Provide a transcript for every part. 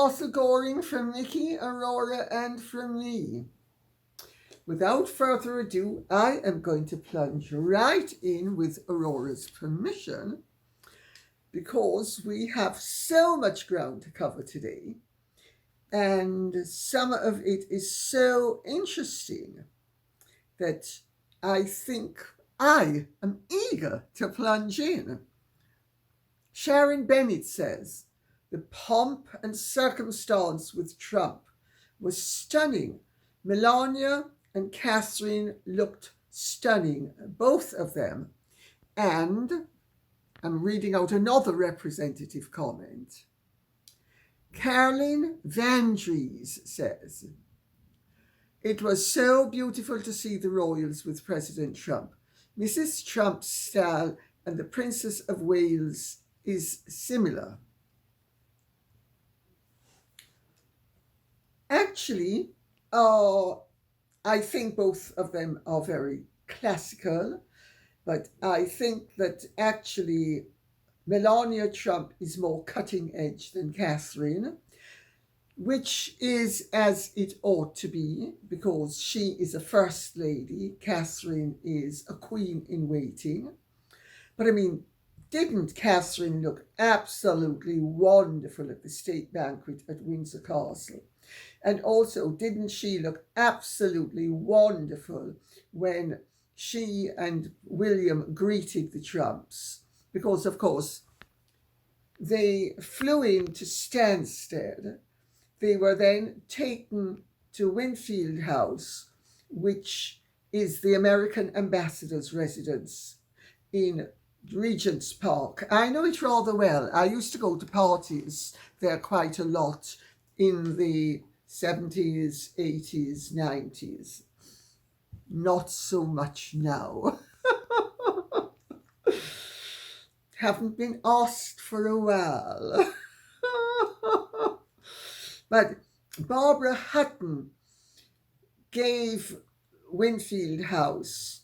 Castle Goring, from Mickey Aurora, and from me. Without further ado, I am going to plunge right in with Aurora's permission because we have so much ground to cover today, and some of it is so interesting that I think I am eager to plunge in. Sharon Bennett says, the pomp and circumstance with Trump was stunning. Melania and Catherine looked stunning, both of them. And I'm reading out another representative comment. Caroline Vandries says, it was so beautiful to see the royals with President Trump. Mrs. Trump's style and the Princess of Wales is similar. Actually, I think both of them are very classical, but I think that actually Melania Trump is more cutting edge than Catherine, which is as it ought to be, because she is a first lady. Catherine is a queen in waiting. But I mean, didn't Catherine look absolutely wonderful at the state banquet at Windsor Castle? And also, didn't she look absolutely wonderful when she and William greeted the Trumps? Because, of course, they flew into Stansted. They were then taken to Winfield House, which is the American ambassador's residence in Regent's Park. I know it rather well. I used to go to parties there quite a lot in the 70s, 80s, 90s. Not so much now. Haven't been asked for a while. But Barbara Hutton gave Winfield House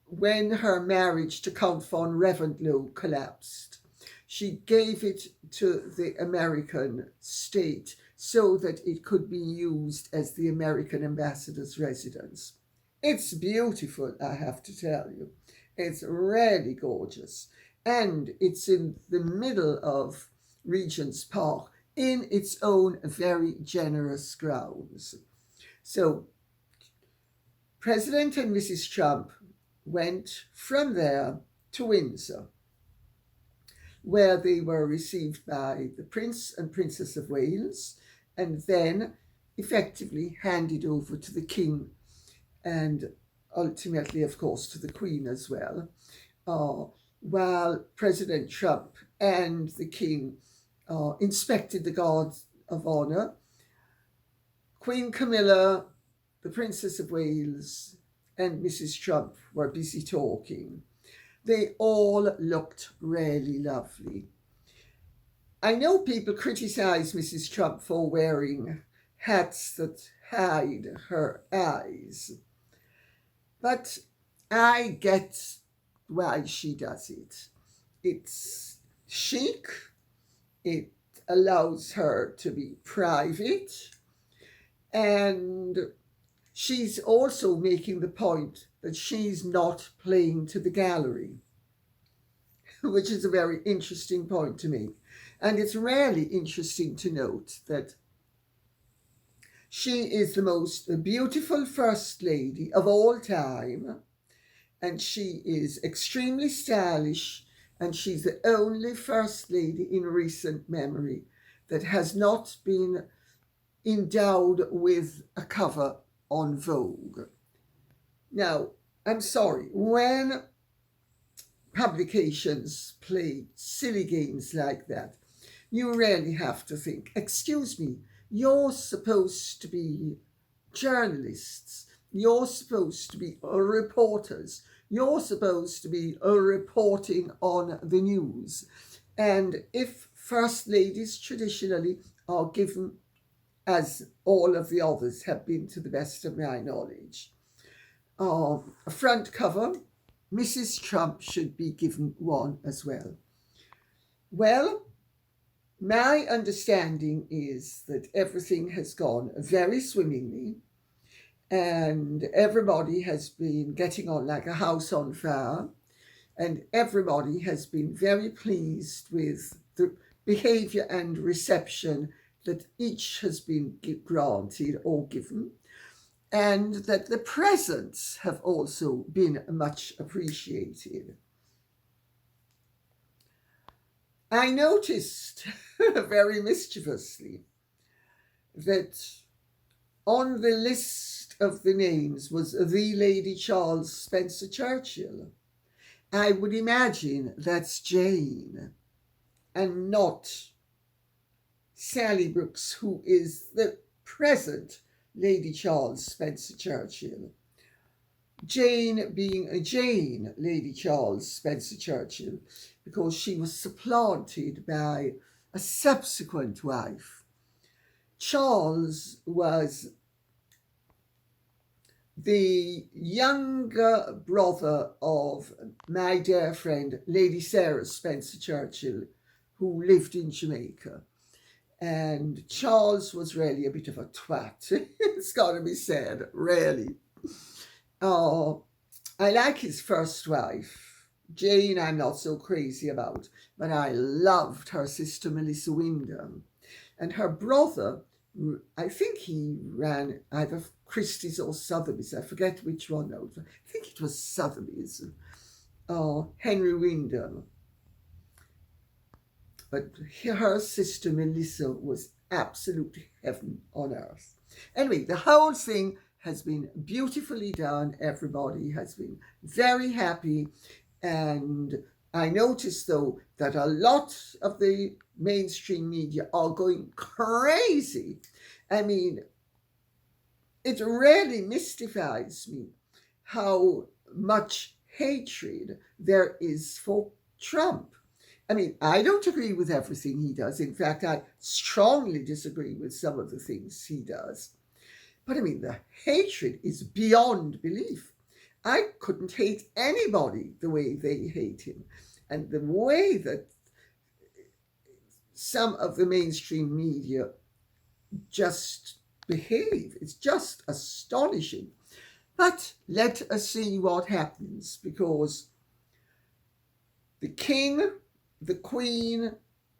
when her marriage to Count von Reventlow collapsed. She gave it to the American state so that it could be used as the American ambassador's residence. It's beautiful, I have to tell you. It's really gorgeous. And it's in the middle of Regent's Park, in its own very generous grounds. So President and Mrs. Trump went from there to Windsor, where they were received by the Prince and Princess of Wales, and then effectively handed over to the King, and ultimately, of course, to the Queen as well, while President Trump and the King inspected the guards of honour. Queen Camilla, the Princess of Wales, and Mrs. Trump were busy talking. They all looked really lovely. I know people criticise Mrs. Trump for wearing hats that hide her eyes, but I get why she does it. It's chic, it allows her to be private, and she's also making the point that she's not playing to the gallery, which is a very interesting point to make. And it's really interesting to note that she is the most beautiful First Lady of all time, and she is extremely stylish, and she's the only First Lady in recent memory that has not been endowed with a cover on Vogue. Now, I'm sorry, when publications play silly games like that, you really have to think, excuse me, you're supposed to be journalists, you're supposed to be reporters, you're supposed to be reporting on the news. And if First Ladies traditionally are given, as all of the others have been to the best of my knowledge, a front cover, Mrs. Trump should be given one as well. Well, My understanding is that everything has gone very swimmingly and everybody has been getting on like a house on fire, and everybody has been very pleased with the behavior and reception that each has been granted or given, and that the presents have also been much appreciated. I noticed very mischievously that on the list of the names was the Lady Charles Spencer Churchill. I would imagine that's Jane and not Sally Brooks, who is the present Lady Charles Spencer Churchill. Jane being a Jane, Lady Charles Spencer Churchill, because she was supplanted by a subsequent wife. Charles was the younger brother of my dear friend, Lady Sarah Spencer Churchill, who lived in Jamaica. And Charles was really a bit of a twat. It's got to be said, really. Oh, I like his first wife. Jane, I'm not so crazy about, but I loved her sister Melissa Wyndham. And her brother, I think he ran either Christie's or Sotheby's. I forget which one now. I think it was Sotheby's. Henry Wyndham. But her sister Melissa was absolute heaven on earth. Anyway, the whole thing has been beautifully done. Everybody has been very happy. And I noticed, though, that a lot of the mainstream media are going crazy. I mean, it really mystifies me how much hatred there is for Trump. I mean, I don't agree with everything he does. In fact, I strongly disagree with some of the things he does. But I mean, the hatred is beyond belief. I couldn't hate anybody the way they hate him. And the way that some of the mainstream media just behave, it's just astonishing. But let us see what happens, because the King, the Queen,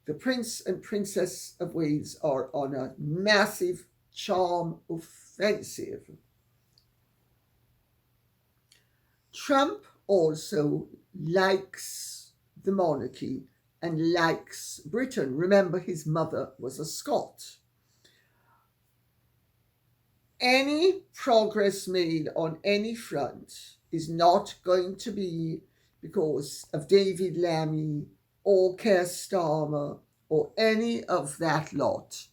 the Prince and Princess of Wales are on a massive charm offensive. Trump also likes the monarchy and likes Britain. Remember, his mother was a Scot. Any progress made on any front is not going to be because of David Lammy or Keir Starmer or any of that lot.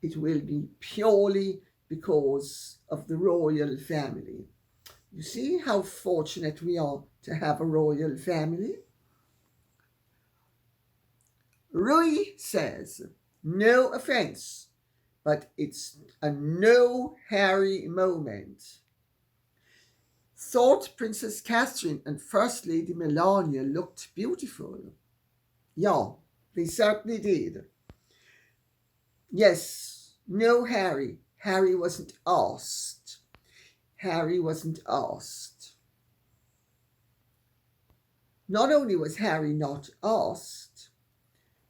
It will be purely because of the royal family. You see how fortunate we are to have a royal family? Rui says, no offense, but it's a no Harry moment. Thought Princess Catherine and First Lady Melania looked beautiful. Yeah, they certainly did. Yes, no Harry. Harry wasn't asked. Harry wasn't asked. Not only was Harry not asked,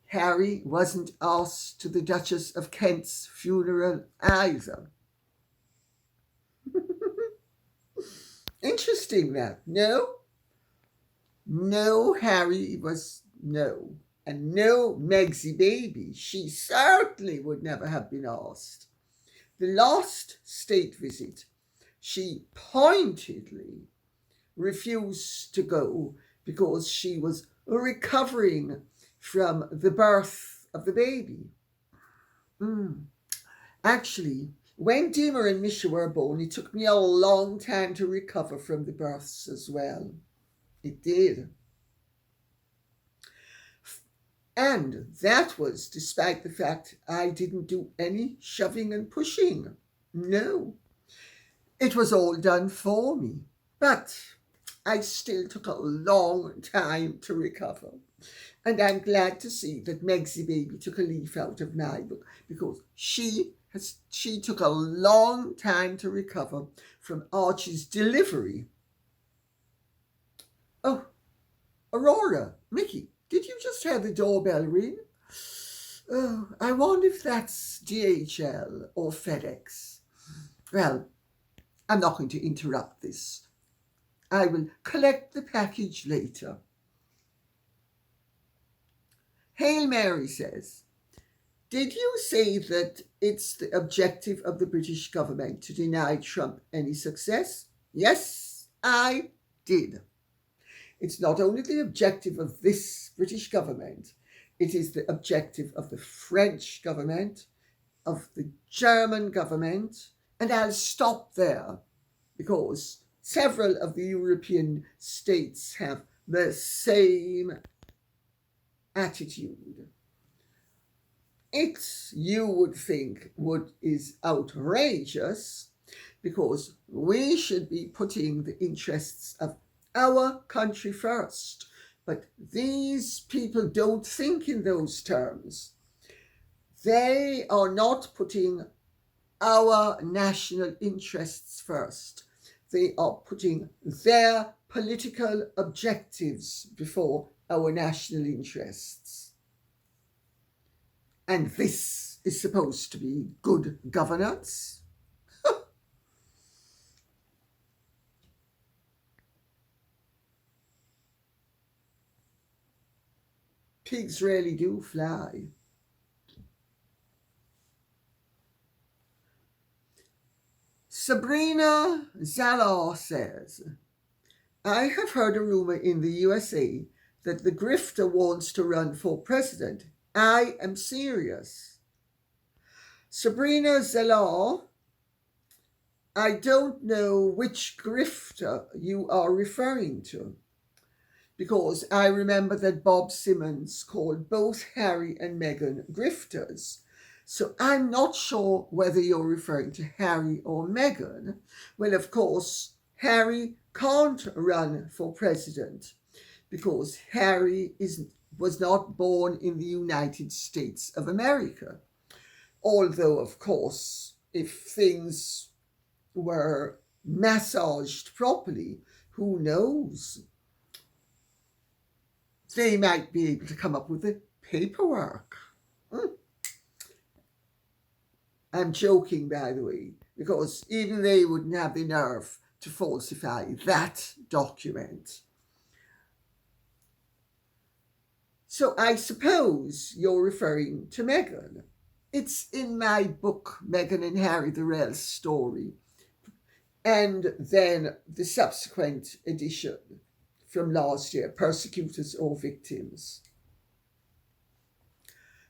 Harry wasn't asked to the Duchess of Kent's funeral either. Interesting that, no? No, Harry was no. And no, Megsy baby, she certainly would never have been asked. The last state visit, she pointedly refused to go because she was recovering from the birth of the baby. Actually, when Dima and Misha were born, it took me a long time to recover from the births as well. It did. And that was despite the fact I didn't do any shoving and pushing. No. It was all done for me. But I still took a long time to recover. And I'm glad to see that Megsy Baby took a leaf out of my book, because she took a long time to recover from Archie's delivery. Oh, Aurora, Mickey, did you just hear the doorbell ring? Oh, I wonder if that's DHL or FedEx. Well, I'm not going to interrupt this. I will collect the package later. Hail Mary says, did you say that it's the objective of the British government to deny Trump any success? Yes, I did. It's not only the objective of this British government, it is the objective of the French government, of the German government, and I'll stop there because several of the European states have the same attitude. It, you would think, is outrageous, because we should be putting the interests of our country first. But these people don't think in those terms. They are not putting our national interests first. They are putting their political objectives before our national interests. And this is supposed to be good governance? Pigs really do fly. Sabrina Zalor says, I have heard a rumor in the USA that the grifter wants to run for president. I am serious. Sabrina Zalor, I don't know which grifter you are referring to, because I remember that Bob Simmons called both Harry and Meghan grifters. So I'm not sure whether you're referring to Harry or Meghan. Well, of course, Harry can't run for president because Harry was not born in the United States of America. Although, of course, if things were massaged properly, who knows? They might be able to come up with the paperwork. I'm joking, by the way, because even they wouldn't have the nerve to falsify that document. So I suppose you're referring to Meghan. It's in my book, Meghan and Harry, the Real Story, and then the subsequent edition from last year, Persecutors or Victims.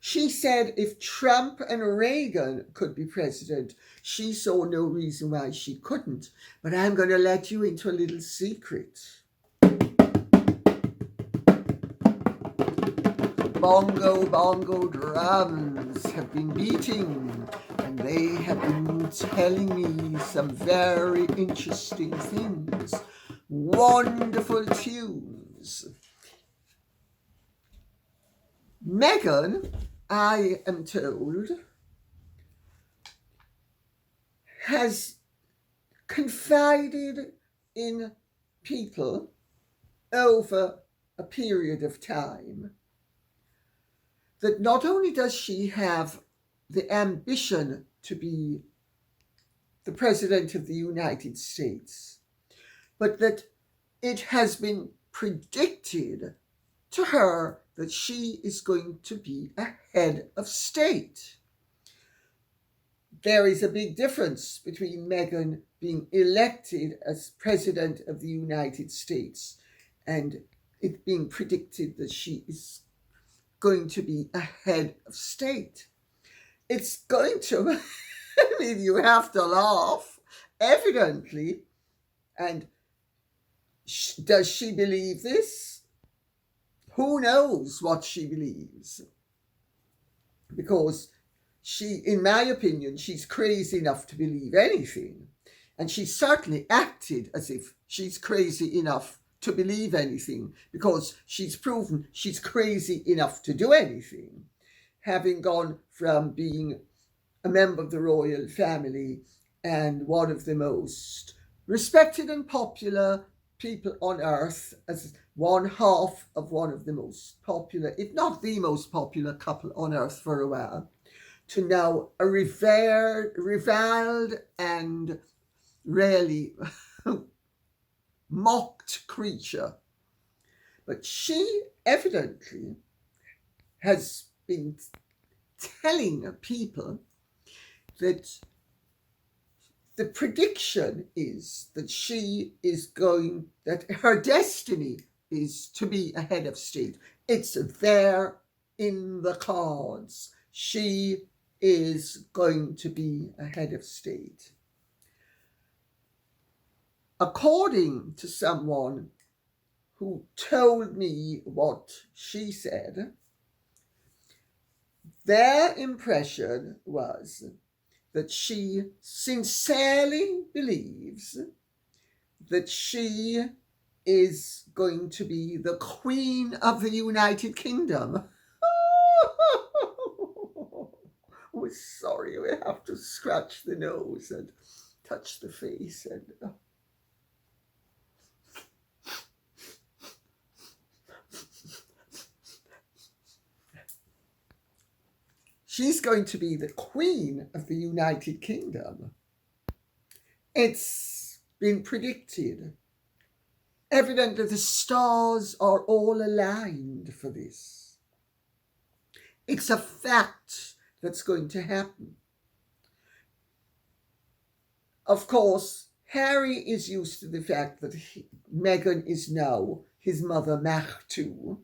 She said if Trump and Reagan could be president, she saw no reason why she couldn't. But I'm going to let you into a little secret. Bongo, bongo drums have been beating, and they have been telling me some very interesting things. Wonderful tunes. Meghan, I am told, has confided in people over a period of time that not only does she have the ambition to be the President of the United States, but that it has been predicted to her that she is going to be a head of state. There is a big difference between Meghan being elected as President of the United States and it being predicted that she is going to be a head of state. It's going to, I mean, you have to laugh, evidently. And does she believe this? Who knows what she believes? Because she, in my opinion, she's crazy enough to believe anything. And she certainly acted as if she's crazy enough to believe anything, because she's proven she's crazy enough to do anything, having gone from being a member of the royal family and one of the most respected and popular people on earth, as one half of one of the most popular, if not the most popular couple on earth for a while, to now a reviled and really mocked creature. But she evidently has been telling people that the prediction is that that her destiny is to be a head of state. It's there in the cards. She is going to be a head of state. According to someone who told me what she said, their impression was that she sincerely believes that she is going to be the Queen of the United Kingdom. Oh, sorry, we have to scratch the nose and touch the face and... She's going to be the Queen of the United Kingdom. It's been predicted. Evidently, the stars are all aligned for this. It's a fact that's going to happen. Of course, Harry is used to the fact that Meghan is now his mother, Markle,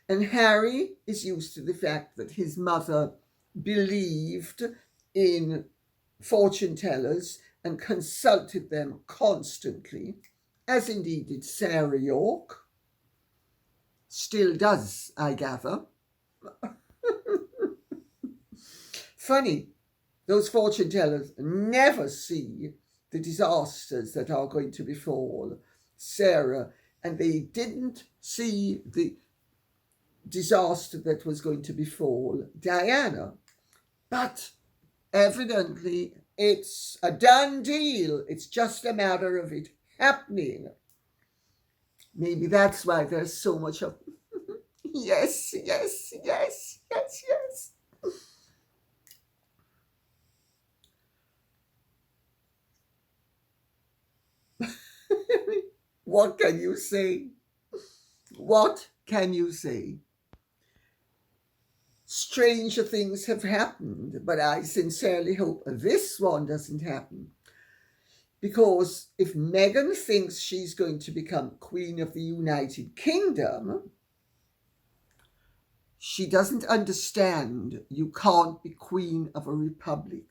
and Harry is used to the fact that his mother believed in fortune tellers and consulted them constantly, as indeed did Sarah York. Still does, I gather. Funny, those fortune tellers never see the disasters that are going to befall Sarah, and they didn't see the disaster that was going to befall Diana. But evidently it's a done deal. It's just a matter of it happening. Maybe that's why there's so much of yes, yes, yes, yes, yes. What can you say? What can you say? Stranger things have happened, but I sincerely hope this one doesn't happen. Because if Meghan thinks she's going to become Queen of the United Kingdom, she doesn't understand you can't be Queen of a republic.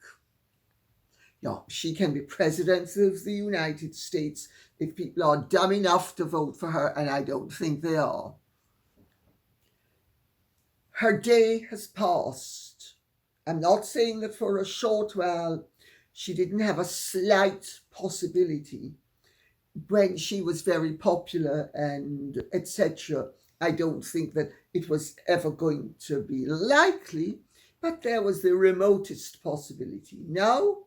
Yeah, she can be President of the United States if people are dumb enough to vote for her, and I don't think they are. Her day has passed. I'm not saying that for a short while she didn't have a slight possibility when she was very popular and etc. I don't think that it was ever going to be likely, but there was the remotest possibility. Now,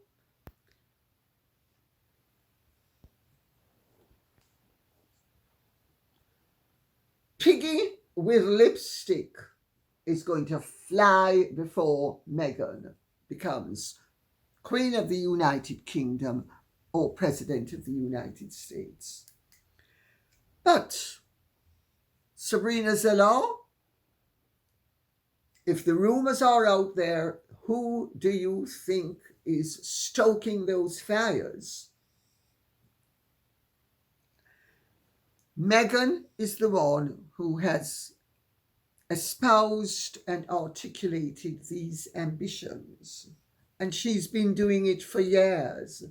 Piggy with lipstick is going to fly before Meghan becomes Queen of the United Kingdom or President of the United States. But Sabrina Zallar, if the rumors are out there, who do you think is stoking those fires? Meghan is the one who has espoused and articulated these ambitions, and she's been doing it for years.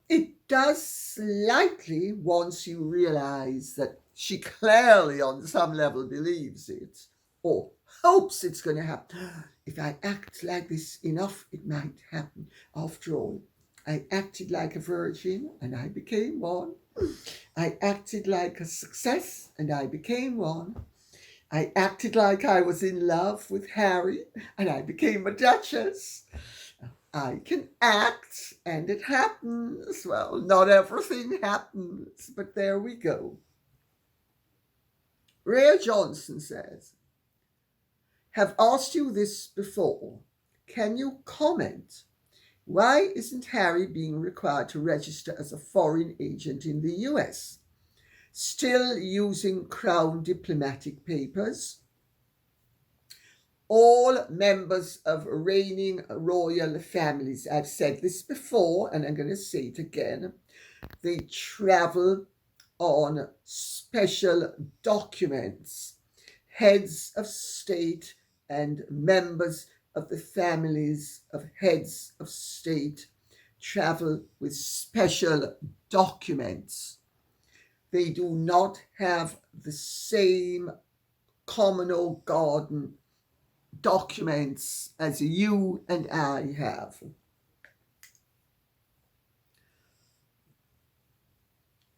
It does slightly, once you realize that she clearly on some level believes it, or hopes it's going to happen. If I act like this enough, it might happen. After all, I acted like a virgin and I became one. I acted like a success and I became one. I acted like I was in love with Harry and I became a duchess. I can act and it happens. Well, not everything happens, but there we go. Rhea Johnson says, have asked you this before. Can you comment? Why isn't Harry being required to register as a foreign agent in the US? Still using Crown diplomatic papers? All members of reigning royal families, I've said this before and I'm going to say it again, they travel on special documents. Heads of state and members of the families of heads of state travel with special documents. They do not have the same communal garden documents as you and I have.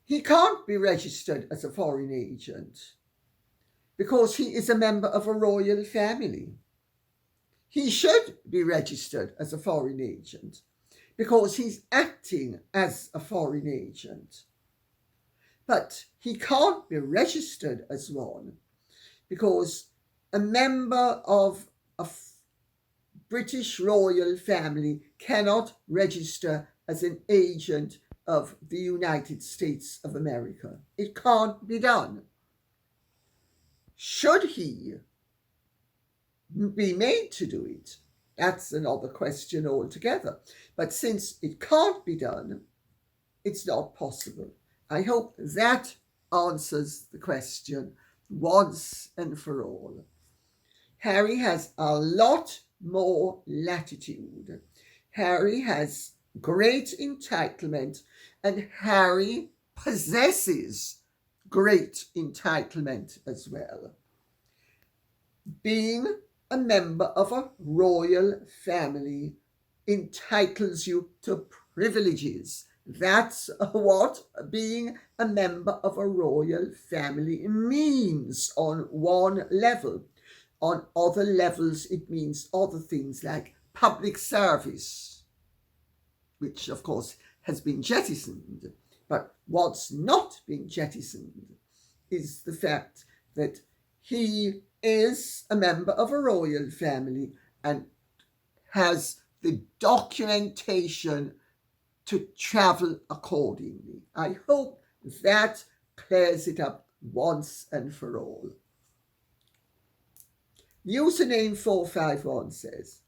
He can't be registered as a foreign agent because he is a member of a royal family. He should be registered as a foreign agent because he's acting as a foreign agent. But he can't be registered as one because a member of a British royal family cannot register as an agent of the United States of America. It can't be done. Should he be made to do it? That's another question altogether. But since it can't be done, it's not possible. I hope that answers the question once and for all. Harry has a lot more latitude. Harry has great entitlement, and Harry possesses great entitlement as well. Being a member of a royal family entitles you to privileges. That's what being a member of a royal family means on one level. On other levels, it means other things like public service, which of course has been jettisoned. But what's not been jettisoned is the fact that he is a member of a royal family and has the documentation to travel accordingly. I hope that clears it up once and for all. Username 451 says,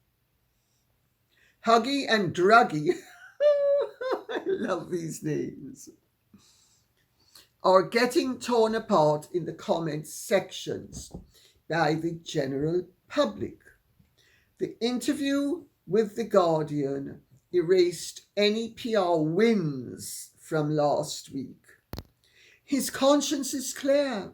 Huggy and Druggy, I love these names, are getting torn apart in the comments sections by the general public. The interview with The Guardian erased any PR wins from last week. His conscience is clear,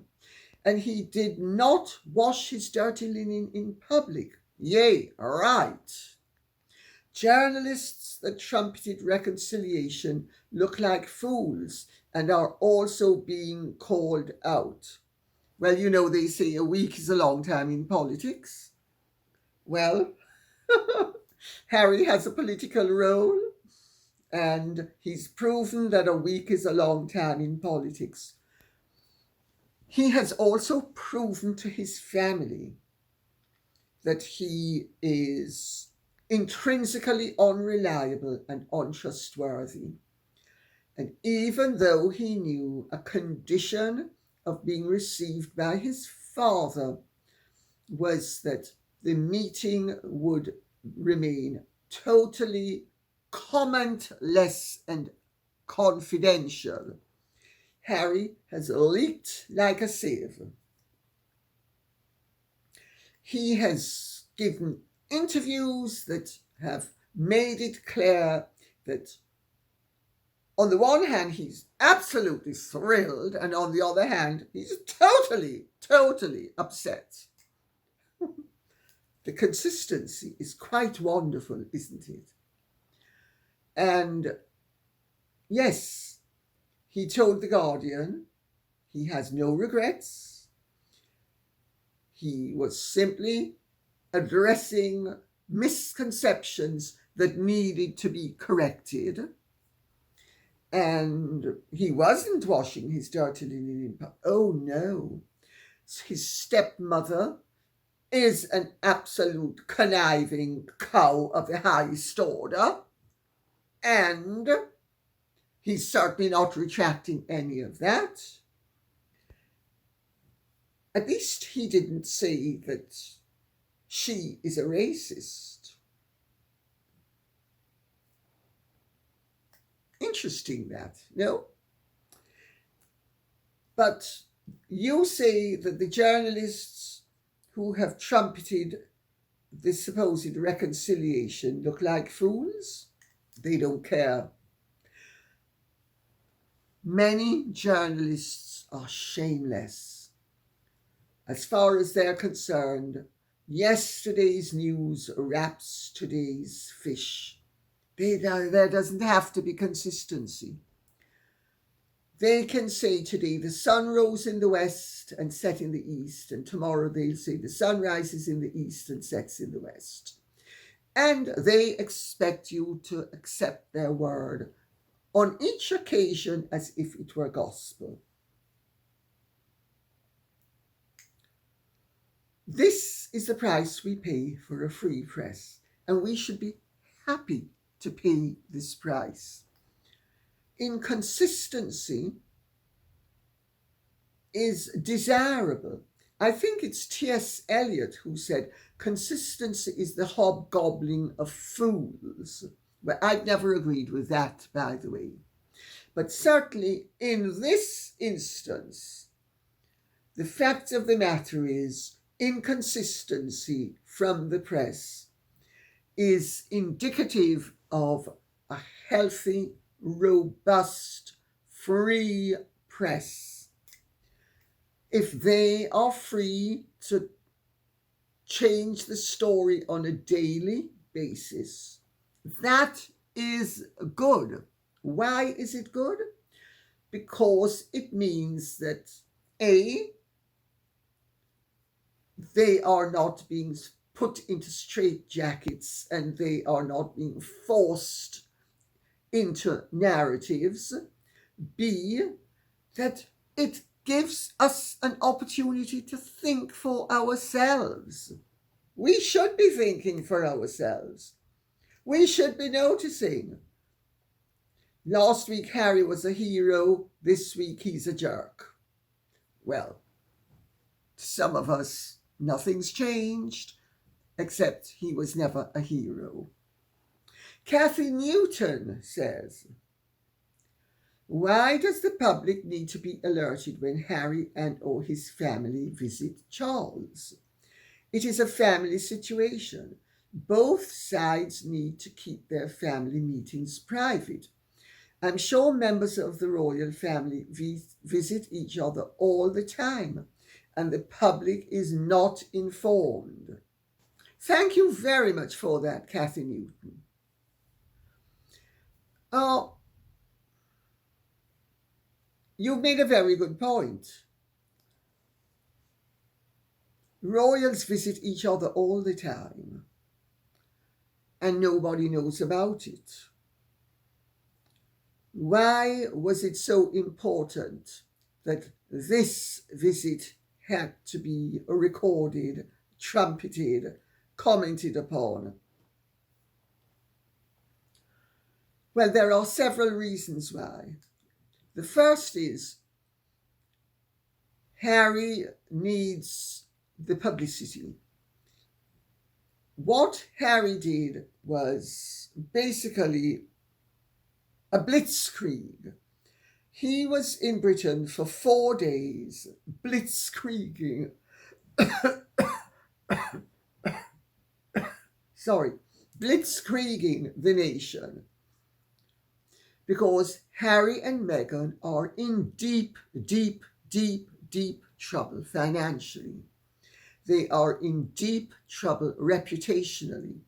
and he did not wash his dirty linen in public. Yea, right. Journalists that trumpeted reconciliation look like fools and are also being called out. Well, you know, they say a week is a long time in politics. Well, Harry has a political role, and he's proven that a week is a long time in politics. He has also proven to his family that he is intrinsically unreliable and untrustworthy. And even though he knew a condition of being received by his father was that the meeting would remain totally commentless and confidential, Harry has leaked like a sieve. He has given interviews that have made it clear that on the one hand he's absolutely thrilled, and on the other hand he's totally upset. The consistency is quite wonderful, isn't it? And yes, He told The Guardian he has no regrets. He was simply addressing misconceptions that needed to be corrected. And he wasn't washing his dirty linen in public. Oh no. His stepmother is an absolute conniving cow of the highest order. And he's certainly not retracting any of that. At least he didn't say that she is a racist. Interesting that, no? But you say that the journalists who have trumpeted this supposed reconciliation look like fools? They don't care. Many journalists are shameless. As far as they're concerned, yesterday's news wraps today's fish. There doesn't have to be consistency. They can say today the sun rose in the west and set in the east, and tomorrow they'll say the sun rises in the east and sets in the west. And they expect you to accept their word on each occasion as if it were gospel. This is the price we pay for a free press, and we should be happy to pay this price. Inconsistency is desirable. I think it's T.S. Eliot who said, consistency is the hobgoblin of fools. Well, I've never agreed with that, by the way. But certainly in this instance, the fact of the matter is inconsistency from the press is indicative of a healthy, robust, free press. If they are free to change the story on a daily basis, that is good. Why is it good? Because it means that A, they are not being put into straitjackets and they are not being forced into narratives. B, that it gives us an opportunity to think for ourselves. We should be thinking for ourselves. We should be noticing. Last week Harry was a hero, this week he's a jerk. Well, to some of us, nothing's changed, except he was never a hero. Kathy Newton says, why does the public need to be alerted when Harry and or his family visit Charles? It is a family situation. Both sides need to keep their family meetings private. I'm sure members of the royal family visit each other all the time, and the public is not informed. Thank you very much for that, Kathy Newton. You've made a very good point. Royals visit each other all the time, and nobody knows about it. Why was it so important that this visit had to be recorded, trumpeted, commented upon? Well, there are several reasons why. The first is Harry needs the publicity. What Harry did was basically a blitzkrieg. He was in Britain for 4 days, blitzkrieging. Blitzkrieging the nation. Because Harry and Meghan are in deep, deep, deep, deep trouble financially. They are in deep trouble reputationally.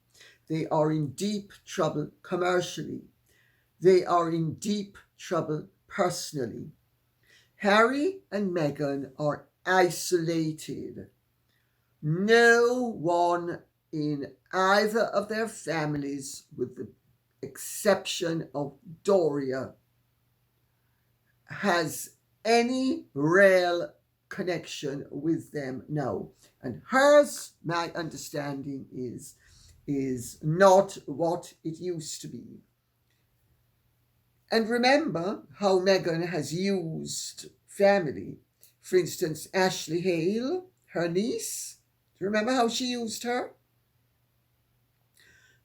They are in deep trouble commercially. They are in deep trouble personally. Harry and Meghan are isolated. No one in either of their families, with the exception of Doria, has any real connection with them now. And hers, my understanding, is not what it used to be. And remember how Meghan has used family. For instance, Ashley Hale, her niece, do you remember how she used her?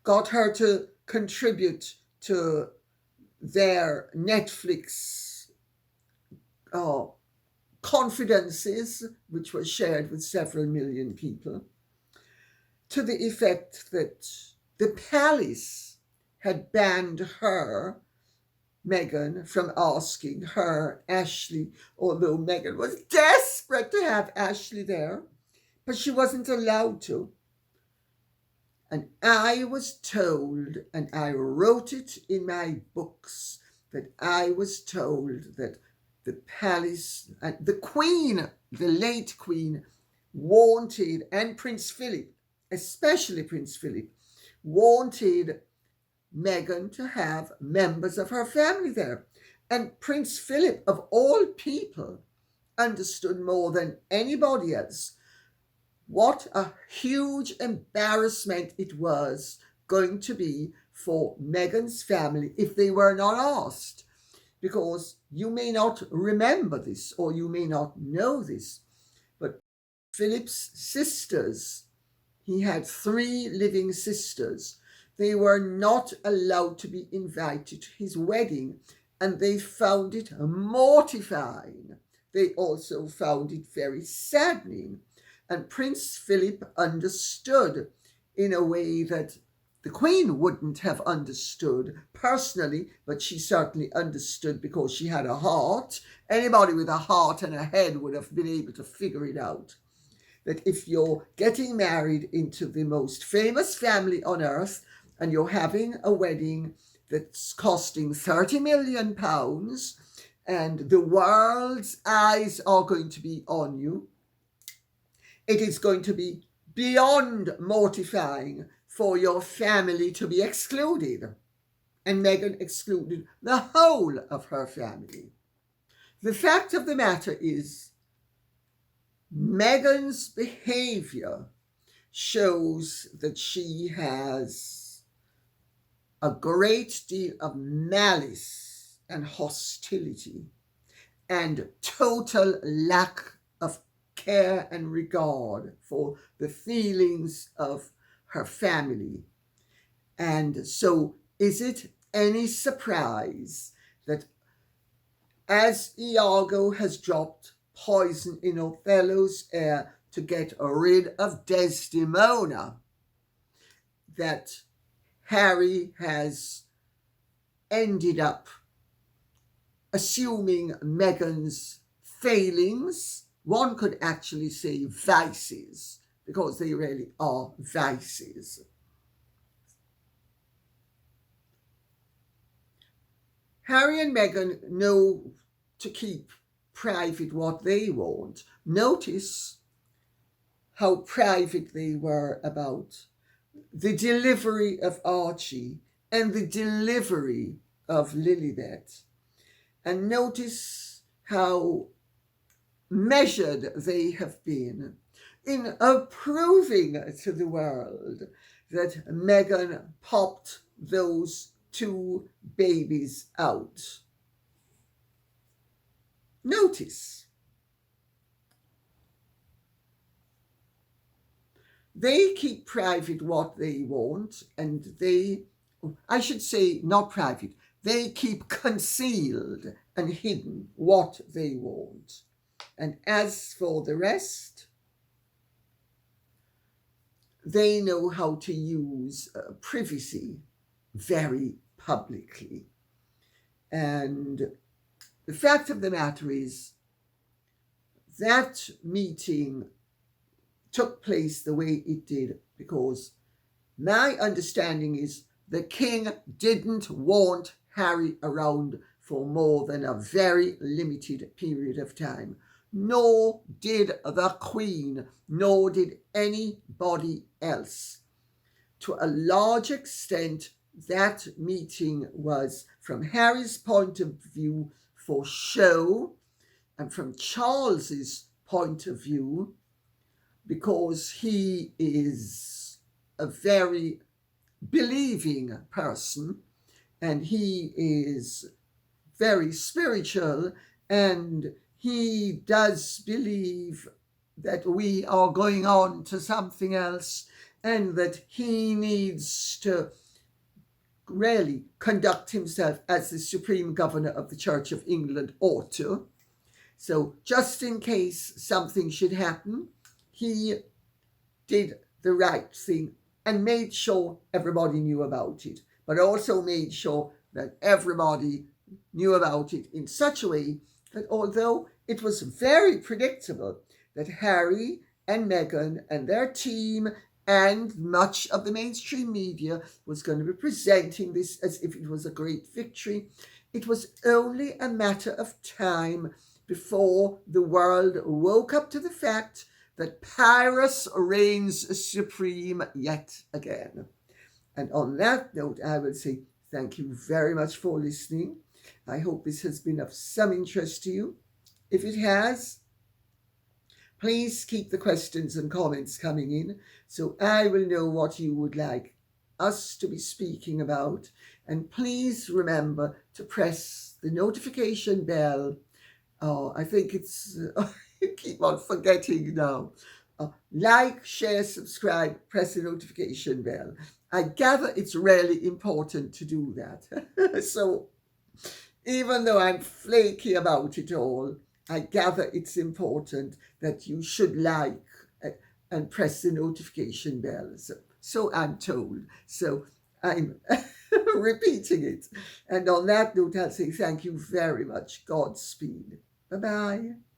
Got her to contribute to their Netflix confidences, which were shared with several million people, to the effect that the palace had banned her, Meghan, from asking her, Ashley, although Meghan was desperate to have Ashley there, but she wasn't allowed to. And I was told, and I wrote it in my books, that I was told that the palace, and the Queen, the late Queen, wanted, and Prince Philip, especially Prince Philip, wanted Meghan to have members of her family there. And Prince Philip, of all people, understood more than anybody else what a huge embarrassment it was going to be for Meghan's family if they were not asked. Because you may not remember this, or you may not know this, but Philip's sisters, he had 3 living sisters. They were not allowed to be invited to his wedding, and they found it mortifying. They also found it very saddening. And Prince Philip understood in a way that the Queen wouldn't have understood personally, but she certainly understood because she had a heart. Anybody with a heart and a head would have been able to figure it out. That if you're getting married into the most famous family on earth and you're having a wedding that's costing £30 million and the world's eyes are going to be on you, it is going to be beyond mortifying for your family to be excluded. And Meghan excluded the whole of her family. The fact of the matter is, Meghan's behavior shows that she has a great deal of malice and hostility and total lack of care and regard for the feelings of her family. And so is it any surprise that as Iago has dropped poison in Othello's air to get rid of Desdemona, that Harry has ended up assuming Meghan's failings? One could actually say vices, because they really are vices. Harry and Meghan know to keep private what they want. Notice how private they were about the delivery of Archie and the delivery of Lilibet. And notice how measured they have been in proving to the world that Meghan popped those 2 babies out. Notice. They keep private what they want, and I should say not private, they keep concealed and hidden what they want. And as for the rest, they know how to use privacy very publicly. And the fact of the matter is that meeting took place the way it did because my understanding is the king didn't want Harry around for more than a very limited period of time. Nor did the Queen, nor did anybody else. To a large extent, that meeting was, from Harry's point of view, for show, and from Charles's point of view, because he is a very believing person and he is very spiritual, and he does believe that we are going on to something else and that he needs to really conduct himself as the Supreme Governor of the Church of England ought to. So just in case something should happen, he did the right thing and made sure everybody knew about it, but also made sure that everybody knew about it in such a way that although it was very predictable that Harry and Meghan and their team and much of the mainstream media was going to be presenting this as if it was a great victory, it was only a matter of time before the world woke up to the fact that Paris reigns supreme yet again. And on that note, I will say thank you very much for listening. I hope this has been of some interest to you. If it has, please keep the questions and comments coming in so I will know what you would like us to be speaking about. And please remember to press the notification bell. I think it's, I keep on forgetting now. Like, share, subscribe, press the notification bell. I gather it's really important to do that. So even though I'm flaky about it all, I gather it's important that you should like and press the notification bell. So I'm told. So I'm repeating it. And on that note, I'll say thank you very much. Godspeed. Bye-bye.